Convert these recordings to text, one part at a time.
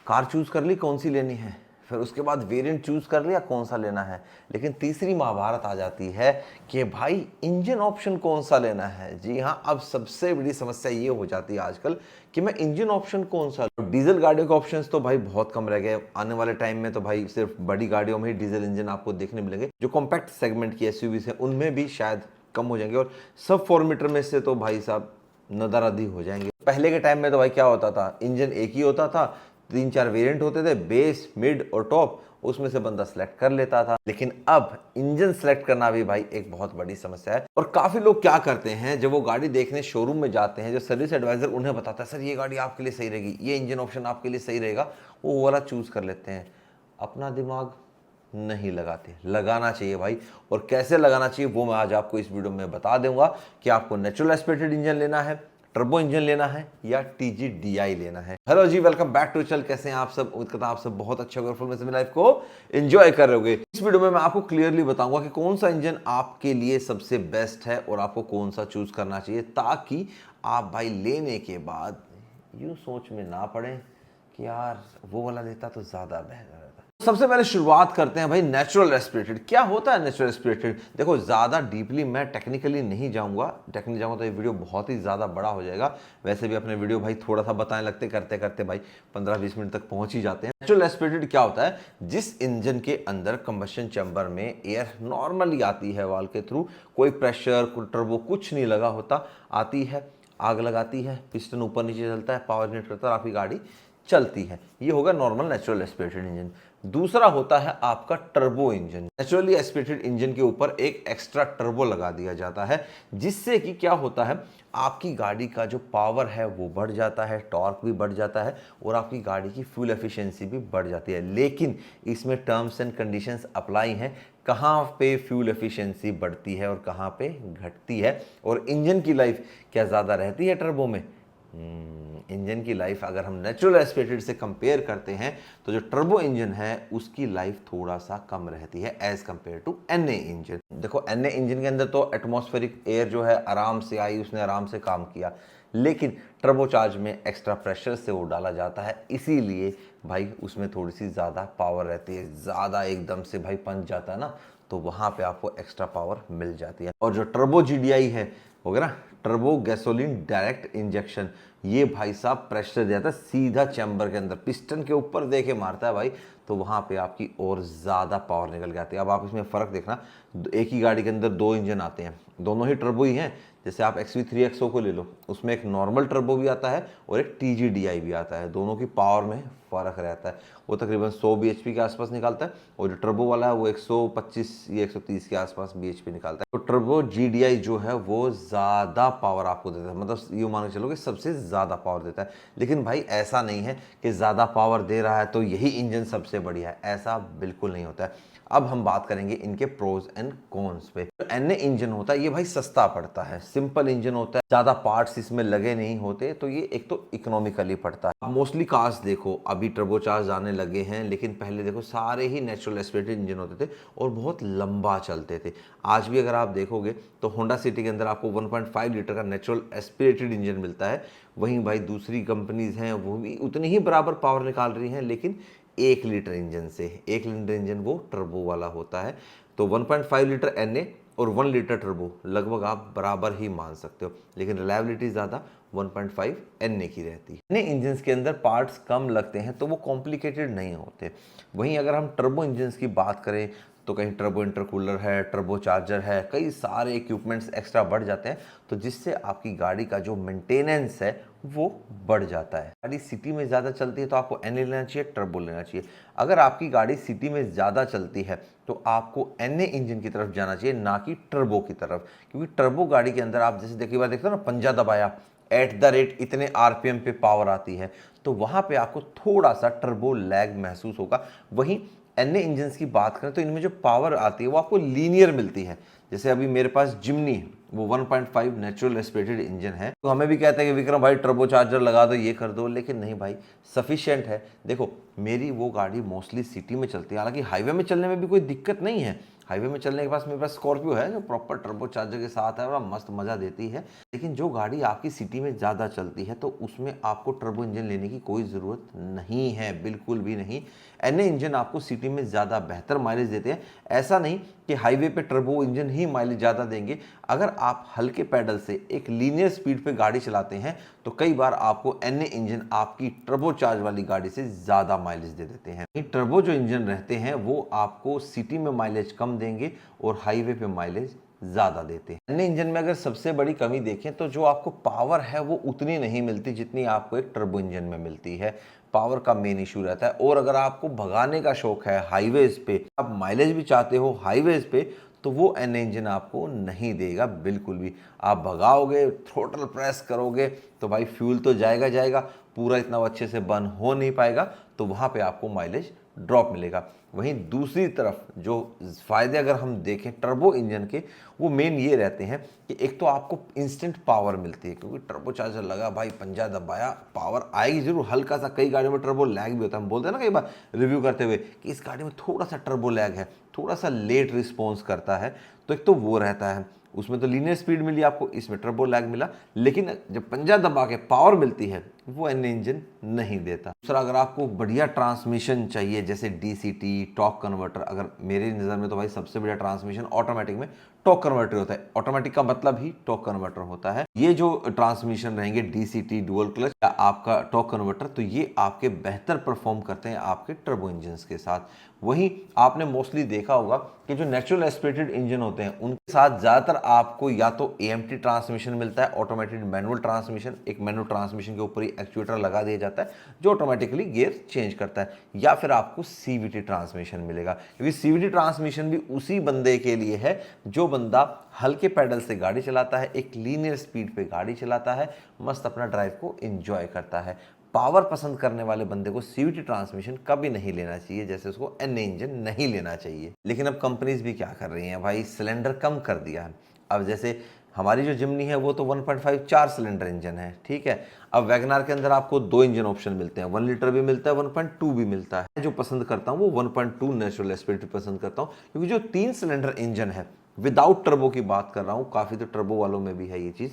Car choose कर ली कौन सी लेनी है, फिर उसके बाद वेरिएंट चूज़ कर लिया कौन सा लेना है, लेकिन तीसरी महाभारत आ जाती है कि भाई इंजन ऑप्शन कौन सा लेना है। जी हाँ, अब सबसे बड़ी समस्या ये हो जाती है आजकल कि मैं इंजन ऑप्शन कौन सा लूं। डीजल गाड़ियों के ऑप्शंस तो भाई बहुत कम रह गए। आने वाले टाइम में तो भाई सिर्फ बड़ी गाड़ियों में ही डीजल इंजन आपको देखने मिलेंगे। जो कॉम्पैक्ट सेगमेंट की एसयूवीज है उनमें भी शायद कम हो जाएंगे, और सब 4 मीटर में से तो भाई साहब नदारदी हो जाएंगे। पहले के टाइम में तो भाई क्या होता था, इंजन एक ही होता था, 3-4 वेरिएंट होते थे, बेस, मिड और टॉप, उसमें से बंदा सेलेक्ट कर लेता था। लेकिन अब इंजन सेलेक्ट करना भी भाई एक बहुत बड़ी समस्या है। और काफी लोग क्या करते हैं, जब वो गाड़ी देखने शोरूम में जाते हैं, जो सर्विस एडवाइजर उन्हें बताता है सर ये गाड़ी आपके लिए सही रहेगी, ये इंजन ऑप्शन आपके लिए सही रहेगा, वो वाला चूज कर लेते हैं। अपना दिमाग नहीं लगाते। लगाना चाहिए भाई, और कैसे लगाना चाहिए वो मैं आज आपको इस वीडियो में बता दूंगा कि आपको नेचुरल एस्पिरेटेड इंजन लेना है, टर्बो इंजन लेना है, या TGDI लेना है। हेलो जी, वेलकम बैक टू चैनल। कैसे हैं आप सब? उम्मीद करता हूं आप सब बहुत अच्छे होंगे, फुल में अपनी लाइफ को एंजॉय कर रहे होंगे। इस वीडियो में मैं आपको क्लियरली बताऊंगा कि कौन सा इंजन आपके लिए सबसे बेस्ट है और आपको कौन सा चूज करना चाहिए, ताकि आप भाई लेने के बाद यूं सोच में ना पड़े कि यार वो वाला लेता तो ज्यादा बेहतर है। सबसे पहले शुरुआत करते हैं भाई नेचुरल रेस्पिरेटेड। क्या होता है नेचुरल रेस्पिरेटेड? देखो, ज़्यादा डीपली मैं टेक्निकली नहीं जाऊंगा, टेक्निकली जाऊंगा तो ये वीडियो बहुत ही ज़्यादा बड़ा हो जाएगा। वैसे भी अपने वीडियो भाई थोड़ा सा बताने लगते करते करते भाई 15-20 मिनट तक पहुंच ही जाते हैं। नेचुरल रेस्पिरेटेड क्या होता है? जिस इंजन के अंदर कंबशन चैम्बर में एयर नॉर्मली आती है वाल्व के थ्रू, कोई प्रेशर, कोई टर्बो कुछ नहीं लगा होता, आती है, आग लगाती है, पिस्टन ऊपर नीचे चलता है, पावर जनरेट करता है, आपकी गाड़ी चलती है। ये होगा नॉर्मल नेचुरल एस्पिरेटेड इंजन। दूसरा होता है आपका turbo engine. Naturally aspirated engine के ऊपर एक एक्स्ट्रा टर्बो लगा दिया जाता है, जिससे कि क्या होता है, आपकी गाड़ी का जो पावर है वो बढ़ जाता है, टॉर्क भी बढ़ जाता है, और आपकी गाड़ी की फ्यूल एफिशिएंसी भी बढ़ जाती है। लेकिन इसमें टर्म्स एंड कंडीशंस अप्लाई हैं, कहाँ पे फ्यूल एफिशिएंसी बढ़ती है और कहाँ पे घटती है, और इंजन की लाइफ क्या ज़्यादा रहती है टर्बो में। इंजन की लाइफ अगर हम नेचुरल एस्पिरेटेड से कंपेयर करते हैं तो जो टर्बो इंजन है उसकी लाइफ थोड़ा सा कम रहती है as compare to NA engine. देखो, NA इंजन के अंदर तो एटमॉस्फेरिक एयर जो है आराम से आई, उसने आराम से काम किया, लेकिन टर्बोचार्ज में एक्स्ट्रा प्रेशर से वो डाला जाता है, इसीलिए भाई उसमें थोड़ी सी ज़्यादा पावर रहती है। ज़्यादा एकदम से भाई पंच जाता है ना, तो वहाँ पे आपको एक्स्ट्रा पावर मिल जाती है। और जो टर्बो GDI है, हो गया ना, टर्बो गैसोलीन डायरेक्ट इंजेक्शन, ये भाई साहब प्रेशर देता है सीधा चैम्बर के अंदर, पिस्टन के ऊपर देके मारता है भाई, तो वहाँ पे आपकी और ज़्यादा पावर निकल के आती है। अब आप इसमें फ़र्क देखना, एक ही गाड़ी के अंदर 2 इंजन आते हैं, दोनों ही टर्बो ही हैं। जैसे आप XV3XO को ले लो, उसमें एक नॉर्मल टर्बो भी आता है और एक TGDI भी आता है, दोनों की पावर में फ़र्क रहता है। वो तकरीबन 100 bhp के आसपास निकालता है, और जो टर्बो वाला है वो 125 या 130 के आसपास bhp निकालता है। तो टर्बो GDI जो है वो ज़्यादा पावर आपको देता है, मतलब ये मान के चलो कि सबसे ज़्यादा पावर देता है। लेकिन भाई ऐसा नहीं है कि ज़्यादा पावर दे रहा है तो यही इंजन सबसे बढ़िया है, ऐसा बिल्कुल नहीं होता है। अब हम बात करेंगे इनके प्रोज एंड कॉन्स पे। जो NA इंजन होता है ये भाई सस्ता पड़ता है, सिंपल इंजन होता है, ज्यादा पार्ट्स इसमें लगे नहीं होते, तो ये एक तो इकोनॉमिकली पड़ता है। मोस्टली कार्स देखो अभी टर्बोचार्ज आने लगे हैं, लेकिन पहले देखो सारे ही नेचुरल एस्पिरेटेड इंजन होते थे और बहुत लंबा चलते थे। आज भी अगर आप देखोगे तो होंडा सिटी के अंदर आपको 1.5 लीटर का नेचुरल एस्पिरेटेड इंजन मिलता है। वहीं भाई दूसरी कंपनीज हैं वो भी उतनी ही बराबर पावर निकाल रही हैं, लेकिन 1 लीटर इंजन से। 1 लीटर इंजन वो टर्बो वाला होता है, तो 1.5 लीटर NA और 1 लीटर टर्बो लगभग आप बराबर ही मान सकते हो, लेकिन रिलायबिलिटी ज़्यादा 1.5 NA की रहती है। NA इंजन्स के अंदर पार्ट्स कम लगते हैं तो वो कॉम्प्लिकेटेड नहीं होते। वहीं अगर हम टर्बो इंजन्स की बात करें तो कहीं टर्बो इंटरकूलर है, टर्बो चार्जर है, कई सारे इक्विपमेंट्स एक्स्ट्रा बढ़ जाते हैं, तो जिससे आपकी गाड़ी का जो मेंटेनेंस है वो बढ़ जाता है। गाड़ी सिटी में ज़्यादा चलती है तो आपको NA लेना चाहिए, टर्बो लेना चाहिए। अगर आपकी गाड़ी सिटी में ज़्यादा चलती है तो आपको NA इंजन की तरफ जाना चाहिए, ना कि टर्बो की तरफ, क्योंकि टर्बो गाड़ी के अंदर आप जैसे देखिए बार देखते हो ना, पंजा दबाया @ इतने RPM पे पावर आती है, तो वहाँ पे आपको थोड़ा सा टर्बो लैग महसूस होगा। वहीं NA इंजन्स की बात करें तो इनमें जो पावर आती है वो आपको लीनियर मिलती है। जैसे अभी मेरे पास जिमनी है, वो 1.5 नेचुरल एस्पिरेटेड इंजन है, तो हमें भी कहते हैं कि विक्रम भाई टर्बो चार्जर लगा दो, ये कर दो, लेकिन नहीं भाई, सफिशिएंट है। देखो मेरी वो गाड़ी मोस्टली सिटी में चलती है, हालांकि हाईवे में चलने में भी कोई दिक्कत नहीं है, हाईवे में चलने के बाद मेरे पास स्कॉर्पियो है जो प्रॉपर टर्बो चार्जर के साथ है, बड़ा मस्त मज़ा देती है। लेकिन जो गाड़ी आपकी सिटी में ज़्यादा चलती है तो उसमें आपको टर्बो इंजन लेने की कोई ज़रूरत नहीं है, बिल्कुल भी नहीं। एनए इंजन आपको सिटी में ज़्यादा बेहतर माइलेज देते हैं। ऐसा नहीं कि हाईवे पे टर्बो इंजन ही माइलेज ज़्यादा देंगे। अगर आप हल्के पैडल से एक लीनियर स्पीड पे गाड़ी चलाते हैं तो कई बार आपको एनए इंजन आपकी टर्बो चार्ज वाली गाड़ी से ज़्यादा माइलेज दे देते हैं। टर्बो जो इंजन रहते हैं वो आपको सिटी में माइलेज कम देंगे और हाईवे पे माइलेज ज़्यादा देते हैं। एनए इंजन में अगर सबसे बड़ी कमी देखें तो जो आपको पावर है वो उतनी नहीं मिलती जितनी आपको एक टर्बो इंजन में मिलती है। पावर का मेन इशू रहता है। और अगर आपको भगाने का शौक है हाईवेज पे, आप माइलेज भी चाहते हो हाईवेज पे, तो वो एनए इंजन आपको नहीं देगा बिल्कुल भी। आप भगाओगे, थ्रोटल प्रेस करोगे तो भाई फ्यूल तो जाएगा जाएगा, पूरा इतना अच्छे से बर्न हो नहीं पाएगा, तो वहाँ पे आपको माइलेज ड्रॉप मिलेगा। वहीं दूसरी तरफ जो फ़ायदे अगर हम देखें टर्बो इंजन के, वो मेन ये रहते हैं कि एक तो आपको इंस्टेंट पावर मिलती है, क्योंकि टर्बो चार्जर लगा भाई, पंजा दबाया, पावर आएगी जरूर, हल्का सा। कई गाड़ियों में टर्बो लैग भी होता है, हम बोलते हैं ना कई बार रिव्यू करते हुए कि इस गाड़ी में थोड़ा सा टर्बो लैग है, थोड़ा सा लेट रिस्पॉन्स करता है, तो एक तो वो रहता है। उसमें तो लीनियर स्पीड मिली आपको, इसमें टर्बो लैग मिला, लेकिन जब पंजा दबा के पावर मिलती है वो एनए इंजन नहीं देता। दूसरा, अगर आपको बढ़िया ट्रांसमिशन चाहिए जैसे डीसीटी, टॉर्क कन्वर्टर, अगर मेरी नज़र में तो भाई सबसे बढ़िया ट्रांसमिशन ऑटोमेटिक में टॉर्क कन्वर्टर होता है। ऑटोमेटिक का मतलब ही टॉर्क कन्वर्टर होता है। ये जो ट्रांसमिशन रहेंगे डीसीटी, डुअल क्लच या आपका टॉर्क कन्वर्टर, तो ये आपके बेहतर परफॉर्म करते हैं आपके टर्बो इंजन के साथ। वहीं आपने मोस्टली देखा होगा कि जो नेचुरल एस्पिरेटेड इंजन होते हैं उनके साथ ज़्यादातर आपको या तो एएमटी ट्रांसमिशन मिलता है, ऑटोमेटेड मैनुअल ट्रांसमिशन। एक मैनुअल ट्रांसमिशन के ऊपर ही एक्चुएटर लगा दिया जाता है जो ऑटोमेटिकली गियर चेंज करता है, या फिर आपको सीवीटी ट्रांसमिशन मिलेगा, क्योंकि सीवीटी ट्रांसमिशन भी उसी बंदे के लिए है जो बंदा हल्के पैडल से गाड़ी चलाता है, एक लीनियर स्पीड पे गाड़ी चलाता है, मस्त अपना ड्राइव को एंजॉय करता है। पावर पसंद करने वाले बंदे को सीवीटी ट्रांसमिशन कभी नहीं लेना चाहिए, जैसे उसको एनए इंजन नहीं लेना चाहिए। लेकिन अब कंपनीज भी क्या कर रही हैं भाई, सिलेंडर कम कर दिया है। अब जैसे हमारी जो जिमनी है वो तो 1.5 4 सिलेंडर इंजन है, ठीक है। अब वैगनार के अंदर आपको 2 इंजन ऑप्शन मिलते हैं, 1 लीटर भी मिलता है, 1.2 भी मिलता है। जो पसंद करता हूँ वो 1.2 नेचुरल एस्पिरेटेड पसंद करता हूँ, क्योंकि जो 3 सिलेंडर इंजन है विदाउट टर्बो की बात कर रहा हूँ, काफ़ी तो टर्बो वालों में भी है ये चीज़।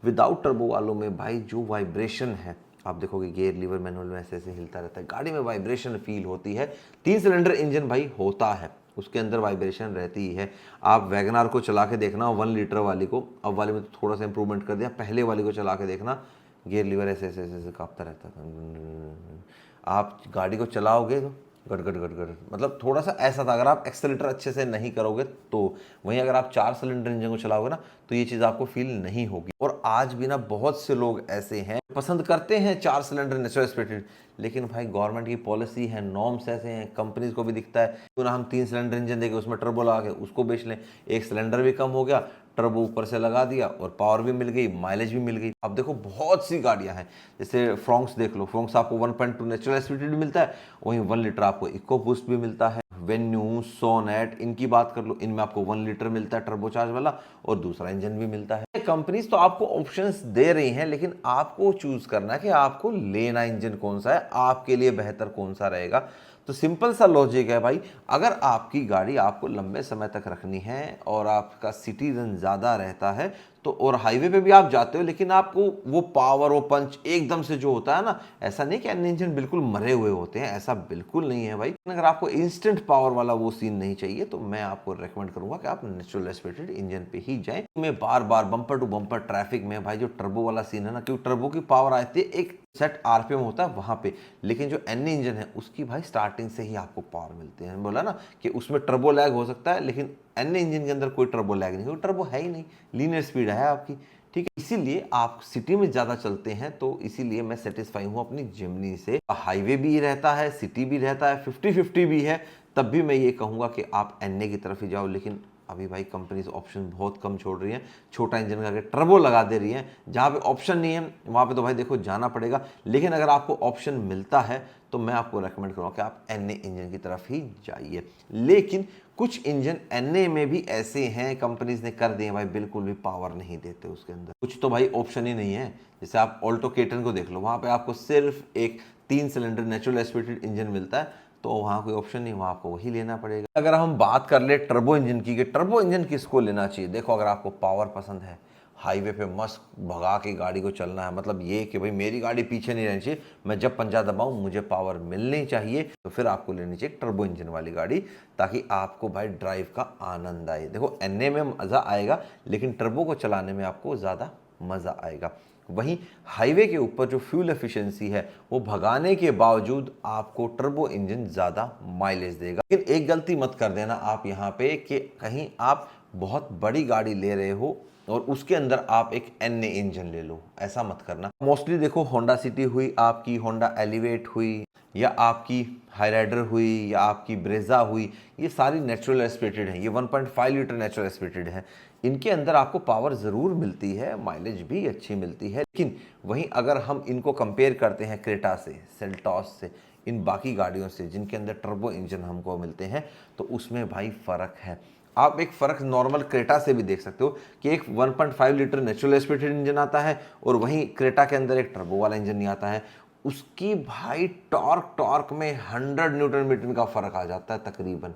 विदाउट टर्बो वालों में भाई जो वाइब्रेशन है, आप देखोगे गियर लीवर मैनुअल में ऐसे ऐसे हिलता रहता है, गाड़ी में वाइब्रेशन फील होती है। 3 सिलेंडर इंजन भाई होता है, उसके अंदर वाइब्रेशन रहती ही है। आप वैगनार को चला के देखना 1 लीटर वाली को, अब वाले में तो थोड़ा सा इंप्रूवमेंट कर दिया, पहले वाली को चला के देखना, गियर लीवर ऐसे ऐसे ऐसे कांपता रहता था। आप गाड़ी को चलाओगे तो गट गट गट गट, मतलब थोड़ा सा ऐसा था। अगर आप एक्सेलेटर अच्छे से नहीं करोगे तो, वहीं अगर आप 4 सिलेंडर इंजन को चलाओगे ना तो ये चीज़ आपको फील नहीं होगी। और आज भी ना बहुत से लोग ऐसे हैं पसंद करते हैं 4 सिलेंडर नेचुरल एस्पिरेटेड, लेकिन भाई गवर्नमेंट की पॉलिसी है, नॉर्म्स ऐसे हैं, कंपनीज को भी दिखता है, क्यों ना हम 3 सिलेंडर इंजन देके उसमें टर्बो लगा के उसको बेच लें। एक सिलेंडर भी कम हो गया, टर्बो ऊपर से लगा दिया और पावर भी मिल गई, माइलेज भी मिल गई। अब देखो बहुत सी गाड़ियां हैं, जैसे फ्रोंक्स देख लो, फ्रोंक्स आपको 1.2 नेचुरल एस्पिरेटेड मिलता है, वहीं 1 लीटर आपको इको बूस्ट भी मिलता है। वेन्यू, सोनेट, इनकी बात कर लो, इनमें आपको 1 लीटर मिलता है टर्बोचार्ज वाला और दूसरा इंजन भी मिलता है। कंपनीज तो आपको ऑप्शंस दे रही हैं, लेकिन आपको चूज करना है कि आपको लेना इंजन कौन सा है, आपके लिए बेहतर कौन सा रहेगा। तो सिंपल सा लॉजिक है भाई, अगर आपकी गाड़ी आपको लंबे समय तक रखनी है और आपका सिटी रन ज़्यादा रहता है तो, और हाईवे पे भी आप जाते हो, लेकिन आपको वो पावर, वो पंच एकदम से जो होता है ना, ऐसा नहीं कि अन्य इंजन बिल्कुल मरे हुए होते हैं, ऐसा बिल्कुल नहीं है भाई। अगर आपको इंस्टेंट पावर वाला वो सीन नहीं चाहिए तो मैं आपको रेकमेंड करूंगा कि आप नेचुरल एस्पिरेटेड इंजन पे ही जाएं। मैं बार बार बम्पर टू बम्पर ट्रैफिक में भाई जो टर्बो वाला सीन है ना, क्योंकि टर्बो की पावर आती है एक सेट आरपीएम होता है वहां पे, लेकिन जो एनए इंजन है उसकी भाई स्टार्टिंग से ही आपको पावर मिलती है। बोला ना कि उसमें टर्बो लैग हो सकता है, लेकिन एनए इंजन के अंदर कोई टर्बो लैग नहीं, क्योंकि टर्बो है ही नहीं, लीनियर स्पीड है आपकी, ठीक है। इसीलिए आप सिटी में ज़्यादा चलते हैं, तो इसीलिए मैं सेटिस्फाई हूँ अपनी जिमनी से। हाईवे भी रहता है, सिटी भी रहता है, 50-50 भी है, तब भी मैं ये कहूँगा कि आप एनए की तरफ ही जाओ। लेकिन अभी भाई कंपनीज ऑप्शन बहुत कम छोड़ रही हैं, छोटा इंजन करके टर्बो लगा दे रही हैं। जहाँ पे ऑप्शन नहीं है वहाँ पे तो भाई देखो जाना पड़ेगा, लेकिन अगर आपको ऑप्शन मिलता है तो मैं आपको रेकमेंड करूँगा कि आप एनए इंजन की तरफ ही जाइए। लेकिन कुछ इंजन एनए में भी ऐसे हैं, कंपनीज ने कर दिए भाई, बिल्कुल भी पावर नहीं देते उसके अंदर, कुछ तो भाई ऑप्शन ही नहीं है। जैसे आप ऑल्टो केटन को देख लो, वहाँ पे आपको सिर्फ एक 3 सिलेंडर नेचुरल एस्पिरेटेड इंजन मिलता है, तो वहाँ कोई ऑप्शन नहीं, वहाँ आपको वही लेना पड़ेगा। अगर हम बात कर ले टर्बो इंजन की, कि टर्बो इंजन किसको लेना चाहिए, देखो अगर आपको पावर पसंद है, हाईवे पे मस्त भगा के गाड़ी को चलना है, मतलब ये कि भाई मेरी गाड़ी पीछे नहीं रहनी चाहिए, मैं जब पंजा दबाऊं मुझे पावर मिलनी चाहिए, तो फिर आपको लेनी चाहिए टर्बो इंजन वाली गाड़ी, ताकि आपको भाई ड्राइव का आनंद आए। देखो एनए में मज़ा आएगा, लेकिन टर्बो को चलाने में आपको ज़्यादा मज़ा आएगा। वहीं हाईवे के ऊपर जो फ्यूल एफिशिएंसी है वो भगाने के बावजूद आपको टर्बो इंजन ज़्यादा माइलेज देगा। लेकिन एक गलती मत कर देना आप यहाँ पे, कि कहीं आप बहुत बड़ी गाड़ी ले रहे हो और उसके अंदर आप एक एनए इंजन ले लो, ऐसा मत करना। मोस्टली देखो होंडा सिटी हुई आपकी, होंडा एलिवेट हुई, या आपकी हाईराइडर हुई, या आपकी ब्रेजा हुई, ये सारी नेचुरल एस्पिरेटेड हैं, ये 1.5 लीटर नेचुरल एस्पिरेटेड हैं। इनके अंदर आपको पावर ज़रूर मिलती है, माइलेज भी अच्छी मिलती है, लेकिन वहीं अगर हम इनको कंपेयर करते हैं क्रेटा से, सेल्टॉस से, इन बाकी गाड़ियों से जिनके अंदर टर्बो इंजन हमको मिलते हैं, तो उसमें भाई फ़र्क है। आप एक फ़र्क नॉर्मल क्रेटा से भी देख सकते हो कि एक 1.5 लीटर नेचुरल एस्पिरेटेड इंजन आता है और वहीं क्रेटा के अंदर एक टर्बो वाला इंजन नहीं आता है। उसकी भाई टॉर्क में 100 न्यूटन मीटर का फ़र्क आ जाता है तकरीबन।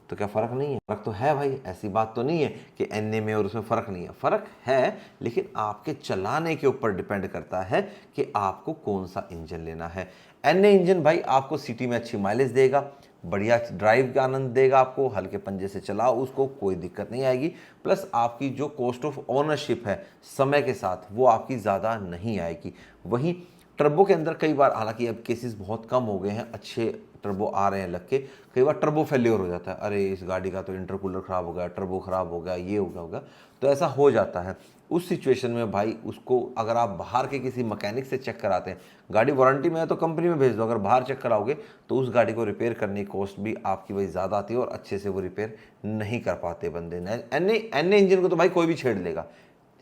तो क्या फ़र्क नहीं है? फ़र्क तो है भाई, ऐसी बात तो नहीं है कि एनए में और उसमें फ़र्क नहीं है, फ़र्क है, लेकिन आपके चलाने के ऊपर डिपेंड करता है कि आपको कौन सा इंजन लेना है। एनए इंजन भाई आपको सिटी में अच्छी माइलेज देगा, बढ़िया ड्राइव का आनंद देगा, आपको हल्के पंजे से चलाओ उसको, कोई दिक्कत नहीं आएगी। प्लस आपकी जो कॉस्ट ऑफ ओनरशिप है समय के साथ, वो आपकी ज़्यादा नहीं आएगी। वहीं टर्बो के अंदर कई बार, हालांकि अब केसेस बहुत कम हो गए हैं, अच्छे टर्बो आ रहे हैं लग के, कई बार टर्बो फेल्योर हो जाता है, अरे इस गाड़ी का तो इंटरकूलर ख़राब हो गया, टर्बो ख़राब हो गया, ये होगा, तो ऐसा हो जाता है। उस सिचुएशन में भाई उसको अगर आप बाहर के किसी मैकेनिक से चेक कराते हैं, गाड़ी वारंटी में है तो कंपनी में भेज दो, अगर बाहर चेक कराओगे तो उस गाड़ी को रिपेयर करने की कॉस्ट भी आपकी भाई ज़्यादा आती है और अच्छे से वो रिपेयर नहीं कर पाते बंदे। एनए इंजन को तो भाई कोई भी छेड़ लेगा,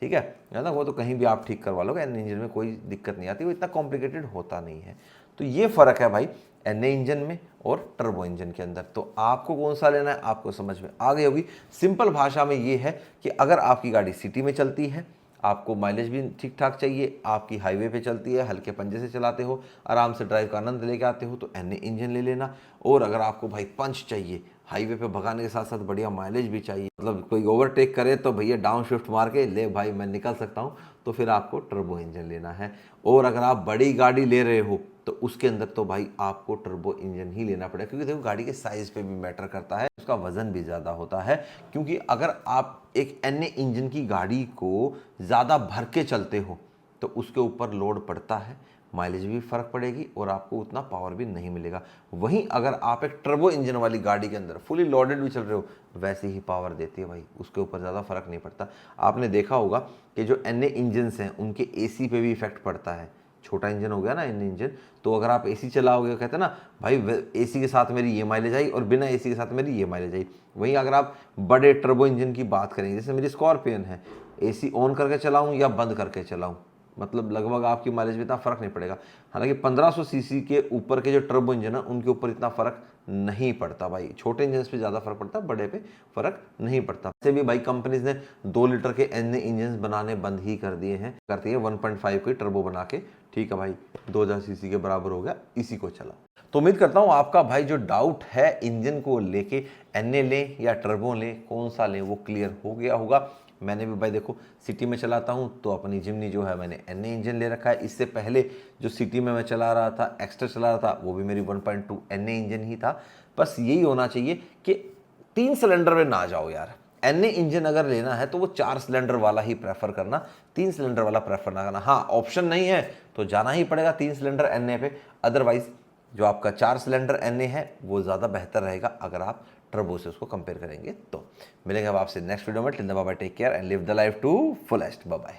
ठीक है ना, वो तो कहीं भी आप ठीक करवा लोगे, एनए इंजन में कोई दिक्कत नहीं आती, वो इतना कॉम्प्लिकेटेड होता नहीं है। तो ये फ़र्क है भाई एनए इंजन में और टर्बो इंजन के अंदर। तो आपको कौन सा लेना है आपको समझ में आ गई होगी। सिंपल भाषा में ये है कि अगर आपकी गाड़ी सिटी में चलती है, आपको माइलेज भी ठीक ठाक चाहिए, आपकी हाईवे पे चलती है, हल्के पंजे से चलाते हो, आराम से ड्राइव का आनंद लेके आते हो, तो एनए इंजन ले लेना। और अगर आपको भाई पंच चाहिए, हाईवे पे भगाने के साथ साथ बढ़िया माइलेज भी चाहिए, मतलब कोई ओवरटेक करे तो भैया डाउन शिफ्ट मार के ले भाई मैं निकल सकता हूँ, तो फिर आपको टर्बो इंजन लेना है। और अगर आप बड़ी गाड़ी ले रहे हो तो उसके अंदर तो भाई आपको टर्बो इंजन ही लेना पड़ेगा, क्योंकि देखो गाड़ी के साइज़ पे भी मैटर करता है, उसका वज़न भी ज़्यादा होता है। क्योंकि अगर आप एक एनए इंजन की गाड़ी को ज़्यादा भर के चलते हो तो उसके ऊपर लोड पड़ता है, माइलेज भी फ़र्क पड़ेगी और आपको उतना पावर भी नहीं मिलेगा। वहीं अगर आप एक टर्बो इंजन वाली गाड़ी के अंदर फुली लोडेड भी चल रहे हो, वैसे ही पावर देती है भाई, उसके ऊपर ज़्यादा फ़र्क नहीं पड़ता। आपने देखा होगा कि जो एनए इंजन्स हैं उनके एसी पे भी इफेक्ट पड़ता है। छोटा इंजन हो गया ना एनए इंजन, तो अगर आप एसी चलाओगे, कहते हैं ना भाई एसी के साथ मेरी ये माइलेज आई और बिना एसी के साथ मेरी ये माइलेज आई। वहीं अगर आप बड़े टर्बो इंजन की बात करेंगे, जैसे मेरी स्कॉर्पियन है, एसी ऑन करके चलाऊँ या बंद करके चलाऊँ, मतलब लगभग आपकी माइलेज में इतना फ़र्क नहीं पड़ेगा। हालांकि 1500 सीसी के ऊपर के जो टर्बो इंजन है उनके ऊपर इतना फ़र्क नहीं पड़ता भाई, छोटे इंजन पे ज़्यादा फ़र्क पड़ता है, बड़े पे फ़र्क नहीं पड़ता। वैसे भी भाई कंपनीज ने 2 लीटर के एनए इंजन बनाने बंद ही कर दिए हैं, करती है 1.5 के टर्बो बना के, ठीक है भाई 2000 सीसी के बराबर हो गया, इसी को चला। तो उम्मीद करता हूँ आपका भाई जो डाउट है इंजन को लेके, एनए लें या टर्बो लें, कौन सा लें, वो क्लियर हो गया होगा। मैंने भी भाई देखो सिटी में चलाता हूँ तो अपनी जिमनी जो है मैंने एनए इंजन ले रखा है। इससे पहले जो सिटी में मैं चला रहा था, एक्स्ट्रा चला रहा था, वो भी मेरी 1.2 एनए इंजन ही था। बस यही होना चाहिए कि 3 सिलेंडर में ना जाओ यार। एनए इंजन अगर लेना है तो वो 4 सिलेंडर वाला ही प्रेफर करना, 3 सिलेंडर वाला प्रेफर ना करना। हाँ ऑप्शन नहीं है तो जाना ही पड़ेगा 3 सिलेंडर एनए पे, अदरवाइज जो आपका 4 सिलेंडर एनए है वो ज़्यादा बेहतर रहेगा अगर आप टर्बो से उसको कंपेयर करेंगे। तो मिलेंगे अब आपसे नेक्स्ट वीडियो में। Till then bye bye, take care and live the life to fullest. Bye bye.